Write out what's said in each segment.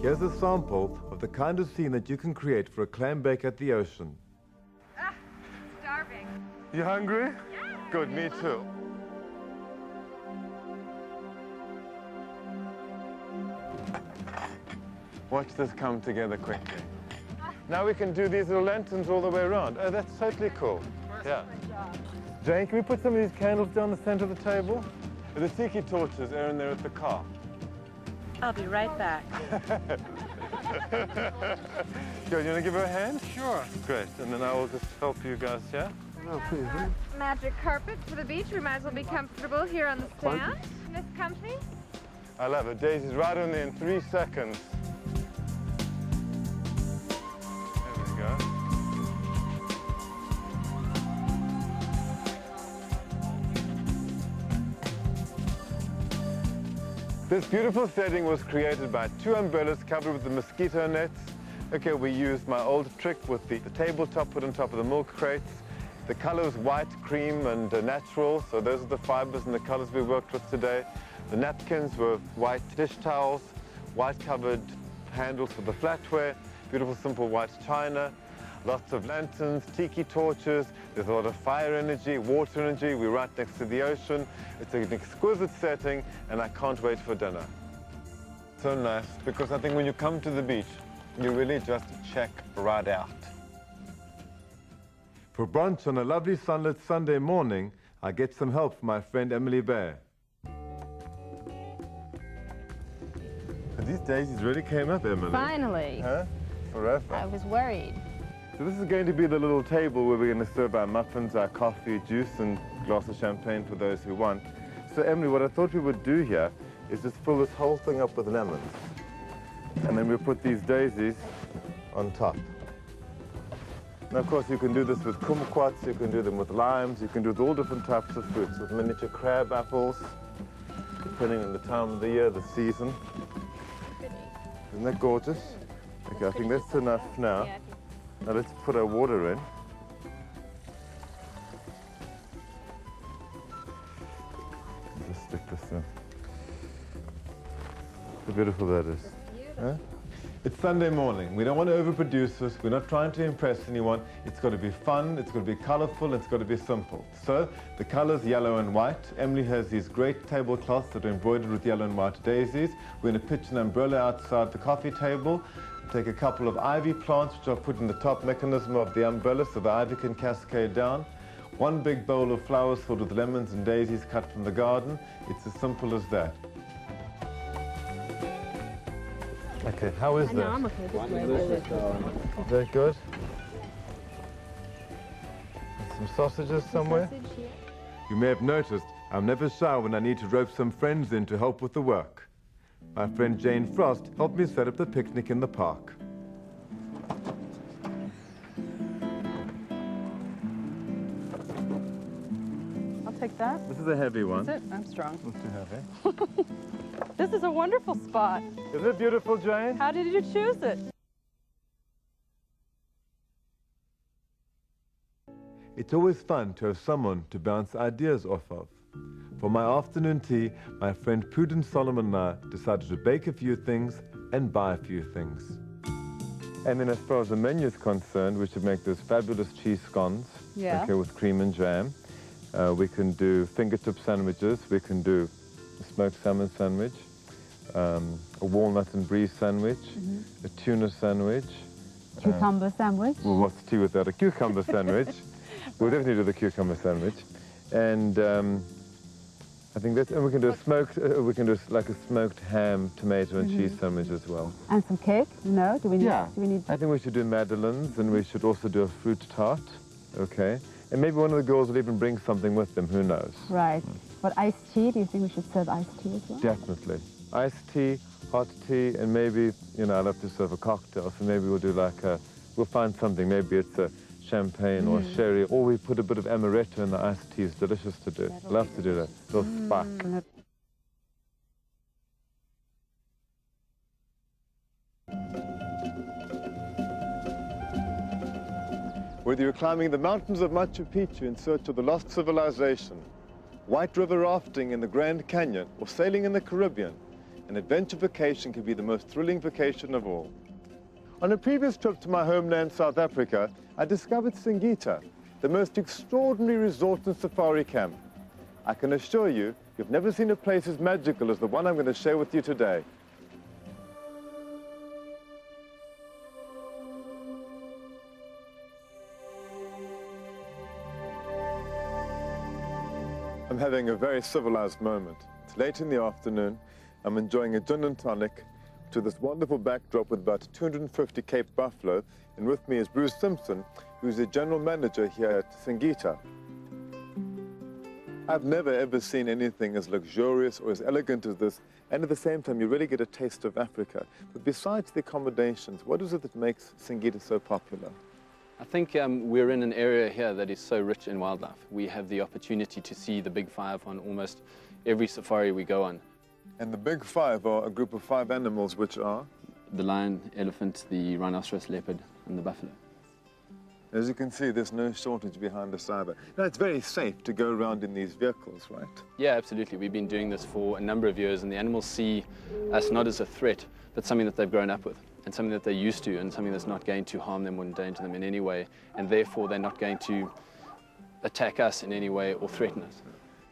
Here's a sample of the kind of scene that you can create for a clam bake at the ocean. Starving. You hungry? Yeah. Good, me too. Watch this come together quickly. Now we can do these little lanterns all the way around. Oh, that's totally cool. Yeah. Jane, can we put some of these candles down the center of the table? The tiki torches are in there at the car. I'll be right back. Good, you want to give her a hand? Sure. Great, and then I will just help you guys, yeah? Oh, please. Magic carpet for the beach. We might as well be comfortable here on the stand. Miss Company? I love it. Daisy's right on there in 3 seconds. There we go. This beautiful setting was created by 2 umbrellas covered with the mosquito nets. Okay, we used my old trick with the tabletop put on top of the milk crates. The color was white, cream, and natural, so those are the fibers and the colors we worked with today. The napkins were white dish towels, white covered handles for the flatware, beautiful simple white china, lots of lanterns, tiki torches, there's a lot of fire energy, water energy, we're right next to the ocean. It's an exquisite setting, and I can't wait for dinner. So nice, because I think when you come to the beach, you really just check right out. For brunch on a lovely sunlit Sunday morning, I get some help from my friend Emily Bear. These daisies really came up, Emily. Finally. Huh? Forever. I was worried. So this is going to be the little table where we're going to serve our muffins, our coffee, juice, and a glass of champagne for those who want. So Emily, what I thought we would do here is just fill this whole thing up with lemons. And then we'll put these daisies on top. And of course you can do this with kumquats, you can do them with limes, you can do with all different types of fruits, with miniature crab apples, depending on the time of the year, the season. Isn't that gorgeous? Okay, I think that's enough now. Now let's put our water in. Just stick this in. How beautiful that is. Huh? It's Sunday morning. We don't want to overproduce this. We're not trying to impress anyone. It's got to be fun, it's got to be colorful, it's got to be simple. So the colors yellow and white. Emily has these great tablecloths that are embroidered with yellow and white daisies. We're going to pitch an umbrella outside the coffee table. Take a couple of ivy plants, which I'll put in the top mechanism of the umbrella so the ivy can cascade down. 1 big bowl of flowers filled with lemons and daisies cut from the garden. It's as simple as that. Okay, how is that? No, I'm okay. Is that good? Some sausages somewhere? Sausage, yeah. You may have noticed I'm never shy when I need to rope some friends in to help with the work. My friend Jane Frost helped me set up the picnic in the park. I'll take that. This is a heavy one. Is it? I'm strong. Not too heavy. This is a wonderful spot. Isn't it beautiful, Jane? How did you choose it? It's always fun to have someone to bounce ideas off of. For my afternoon tea, my friend Prudence Solomon and I decided to bake a few things and buy a few things. And then as far as the menu is concerned, we should make those fabulous cheese scones, Yeah. okay, with cream and jam. We can do fingertip sandwiches, we can do a smoked salmon sandwich, a walnut and brie sandwich, a tuna sandwich. Cucumber sandwich. Well, what's tea without a cucumber sandwich? We'll definitely do the cucumber sandwich. And I think that's, and we can do a smoked, like a smoked ham, tomato and cheese sandwich as well. And some cake, you know? Do we need? Yeah. Do we need? I think we should do madeleines, and we should also do a fruit tart, okay? And maybe one of the girls will even bring something with them, who knows? Right. But iced tea, do you think we should serve iced tea as well? Definitely. Iced tea, hot tea, and maybe, you know, I love to serve a cocktail, so maybe we'll do like a, we'll find something, maybe it's a champagne or sherry, or we put a bit of amaretto in the iced tea. It's delicious to do. Love to do that. A little spark. Whether you're climbing the mountains of Machu Picchu in search of the lost civilization, white river rafting in the Grand Canyon, or sailing in the Caribbean, an adventure vacation can be the most thrilling vacation of all. On a previous trip to my homeland, South Africa, I discovered Singita, the most extraordinary resort and safari camp. I can assure you, you've never seen a place as magical as the one I'm going to share with you today. I'm having a very civilized moment. It's late in the afternoon. I'm enjoying a gin and tonic to this wonderful backdrop with about 250 Cape buffalo. And with me is Bruce Simpson, who's the general manager here at Singita. I've never ever seen anything as luxurious or as elegant as this. And at the same time, you really get a taste of Africa. But besides the accommodations, what is it that makes Singita so popular? I think we're in an area here that is so rich in wildlife. We have the opportunity to see the big five on almost every safari we go on. And the big five are a group of 5 animals, which are? The lion, elephant, the rhinoceros, leopard, and the buffalo. As you can see, there's no shortage behind us either. Now, it's very safe to go around in these vehicles, right? Yeah, absolutely. We've been doing this for a number of years, and the animals see us not as a threat, but something that they've grown up with, and something that they're used to, and something that's not going to harm them or endanger them in any way, and therefore they're not going to attack us in any way or threaten us.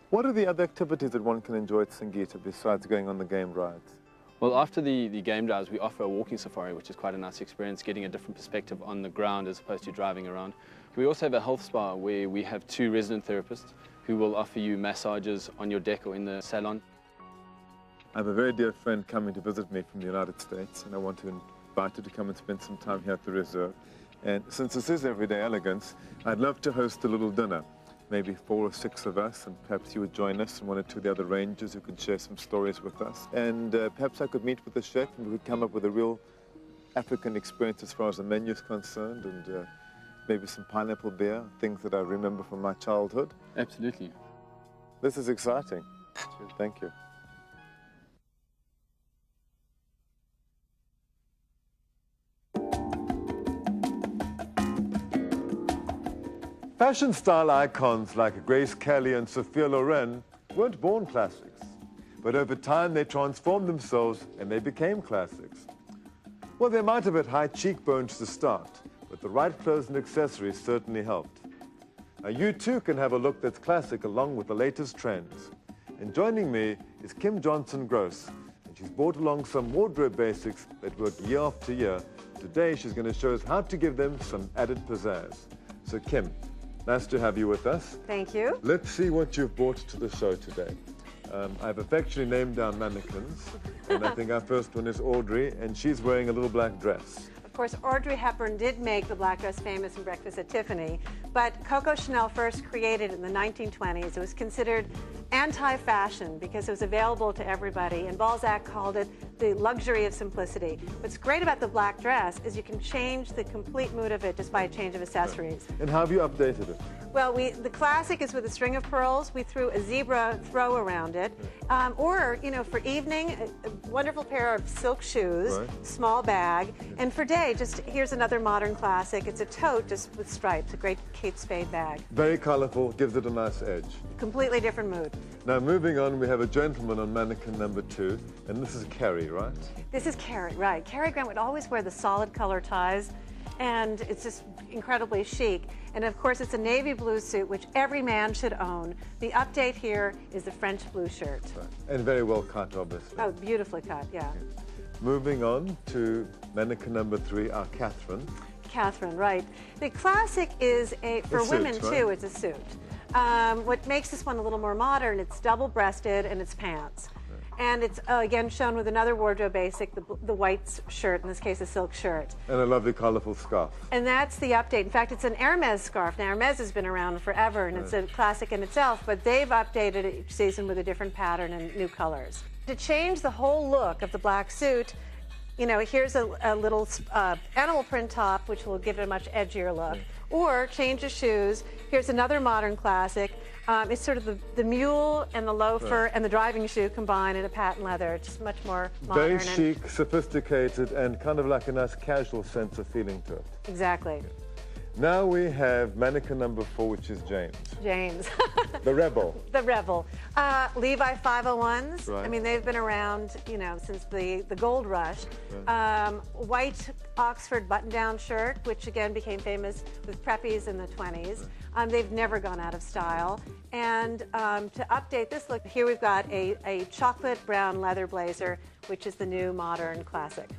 What are the other activities that one can enjoy at Singita besides going on the game rides? Well, after the game drives, we offer a walking safari, which is quite a nice experience, getting a different perspective on the ground as opposed to driving around. We also have a health spa where we have 2 resident therapists who will offer you massages on your deck or in the salon. I have a very dear friend coming to visit me from the United States, and I want to invite her to come and spend some time here at the reserve. And since this is Everyday Elegance, I'd love to host a little dinner. Maybe 4 or 6 of us, and perhaps you would join us, and 1 or 2 of the other rangers who could share some stories with us. And perhaps I could meet with the chef, and we could come up with a real African experience as far as the menu is concerned, and maybe some pineapple beer, things that I remember from my childhood. Absolutely. This is exciting. Thank you. Fashion style icons like Grace Kelly and Sophia Loren weren't born classics, but over time they transformed themselves and they became classics. Well, they might have had high cheekbones to start, but the right clothes and accessories certainly helped. Now you too can have a look that's classic along with the latest trends. And joining me is Kim Johnson-Gross, and she's brought along some wardrobe basics that work year after year. Today she's going to show us how to give them some added pizzazz. So Kim, nice to have you with us. Thank you. Let's see what you've brought to the show today. I've affectionately named down mannequins, and I think our first one is Audrey, and she's wearing a little black dress. Of course, Audrey Hepburn did make the black dress famous in Breakfast at Tiffany, but Coco Chanel first created it in the 1920s. It was considered anti-fashion because it was available to everybody, and Balzac called it the luxury of simplicity. What's great about the black dress is you can change the complete mood of it just by a change of accessories. And how have you updated it? Well, the classic is with a string of pearls. We threw a zebra throw around it. Or, you know, for evening, a wonderful pair of silk shoes, right. Small bag. And for day, just here's another modern classic. It's a tote just with stripes, a great Kate Spade bag. Very colorful, gives it a nice edge. Completely different mood. Now moving on, we have a gentleman on mannequin number 2, and this is Carrie, right? This is Cary, right. Cary Grant would always wear the solid color ties, and it's just incredibly chic. And of course, it's a navy blue suit, which every man should own. The update here is the French blue shirt. Right. And very well cut, obviously. Oh, beautifully cut, yeah. Moving on to mannequin number 3, our Catherine. Catherine, right. The classic is for suit, women right? too, it's a suit. What makes this one a little more modern, it's double-breasted and it's pants. And it's, again, shown with another wardrobe basic, the white shirt, in this case a silk shirt. And a lovely colorful scarf. And that's the update. In fact, it's an Hermes scarf. Now, Hermes has been around forever, and it's a classic in itself, but they've updated it each season with a different pattern and new colors. To change the whole look of the black suit, you know, here's a little animal print top, which will give it a much edgier look. Or change the shoes. Here's another modern classic. It's sort of the mule and the loafer and the driving shoe combined in a patent leather. It's just much more modern. Very chic, sophisticated, and kind of like a nice casual sense of feeling to it. Exactly. Now we have mannequin number 4, which is James. James. The rebel. The Rebel. Levi 501s. Right. I mean, they've been around, you know, since the gold rush. White Oxford button-down shirt, which again became famous with preppies in the 20s. They've never gone out of style. And to update this look, here we've got a chocolate brown leather blazer, which is the new modern classic.